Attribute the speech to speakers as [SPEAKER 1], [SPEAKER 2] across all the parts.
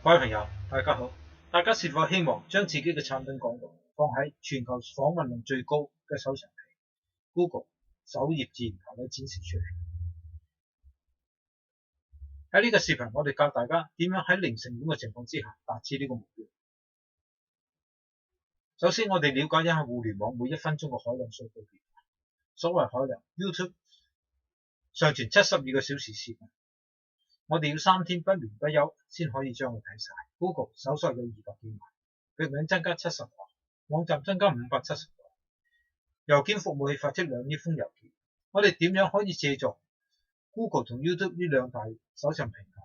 [SPEAKER 1] 各位朋友，大家好。大家是否希望將自己嘅產品廣告放喺全球訪問量最高嘅搜尋器 Google 首頁自然排位展示出嚟？喺呢個視頻，我哋教大家點樣喺零成本嘅情況之下達至呢個目標。首先，我哋了解一下互聯網每1分鐘嘅海量數據變化。所謂海量 ，YouTube 上傳72個小時視頻，我哋要3天不眠不休先可以將佢睇晒。Google 搜索有200幾萬，域名增加70倍，網站增加570倍，郵件服務器發出2億封郵件。我哋點樣可以借助 Google 同 YouTube 呢兩大搜尋平台，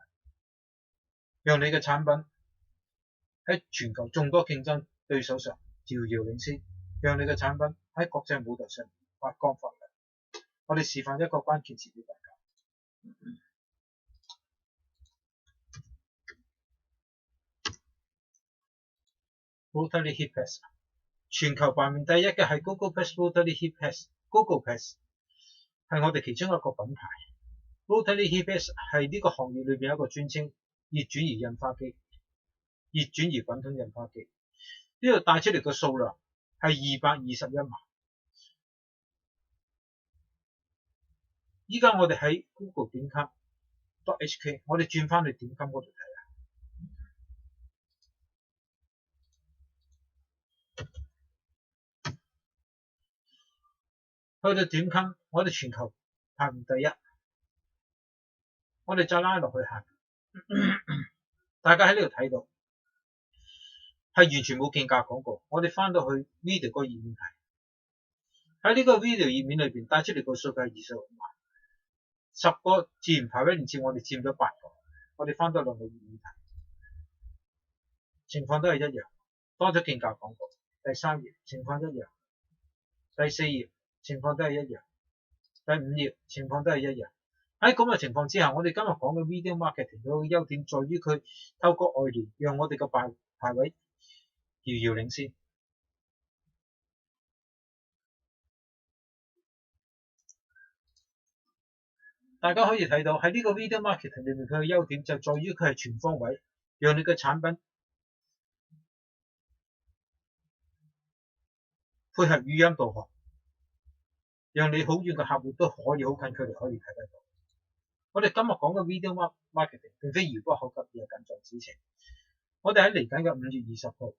[SPEAKER 1] 讓你嘅產品喺全球眾多競爭對手上遙遙領先，讓你嘅產品喺國際舞台上發光發亮？我哋示範一個關鍵詞俾大家。Brutally Hit Pass， 全球排名第一嘅係 Google Pass Brutally Hit Pass。Google Pass 係我哋其中一個品牌。Brutally Hit Pass 係呢個行業裏邊一個專稱熱轉移印花機、熱轉移滾筒印花機。呢度帶出嚟嘅數量係221萬。依家我哋喺 Google 點 com.hk， 我哋轉翻去點 com 嗰度睇下。去到點 com， 我哋全球排名第一。我哋再拉落去下邊，大家喺呢度睇到係完全冇競價廣告。我哋翻到去 video 個頁面睇，喺呢個 video 頁面裏邊帶出嚟個數據係26萬。10個自然排位鏈接，我哋佔咗8個。我哋翻到兩個頁面睇，情況都係一樣，多咗競價廣告。第3頁情況一樣，第4頁情況都係一樣，第5頁情況都係一樣。喺咁嘅情況之下，我哋今日講嘅 video marketing 嘅優點在於佢透過外聯，讓我哋嘅排位遙遙領先。大家可以睇到喺呢個 video marketing 裏面，佢嘅優點就在於佢係全方位，讓你嘅產品配合語音導航，讓你好遠嘅客戶都可以好近距離可以睇得到。我哋今日講嘅 video marketing 並非遙不可及，而係近在咫尺。我哋喺嚟緊嘅5月20號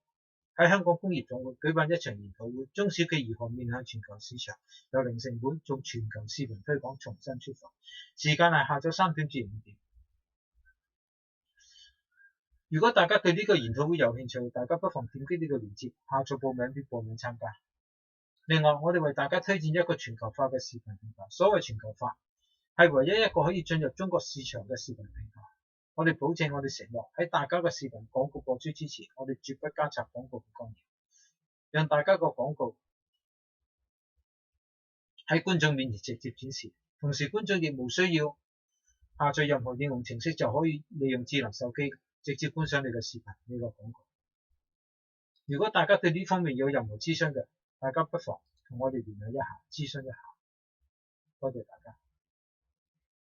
[SPEAKER 1] 喺香港工業總會舉辦一場研討會，中小企如何面向全球市場，由零成本做全球視頻推廣重新出發。時間係下晝3點至5點。如果大家對呢個研討會有興趣，大家不妨點擊呢個鏈接，下載報名表報名參加。另外，我哋為大家推薦一個全球化嘅視頻平台。所謂全球化，係唯一一個可以進入中國市場嘅視頻平台。我哋保證，我哋承諾喺大家嘅視頻廣告播出之前，我哋絕不加插廣告嘅干擾，讓大家個廣告喺觀眾面前直接展示。同時，觀眾亦無需要下載任何應用程式，就可以利用智能手機直接觀賞你嘅視頻呢個廣告。如果大家對呢方面有任何諮詢嘅，大家不妨同我哋聯繫一下，諮詢一下。多謝大家。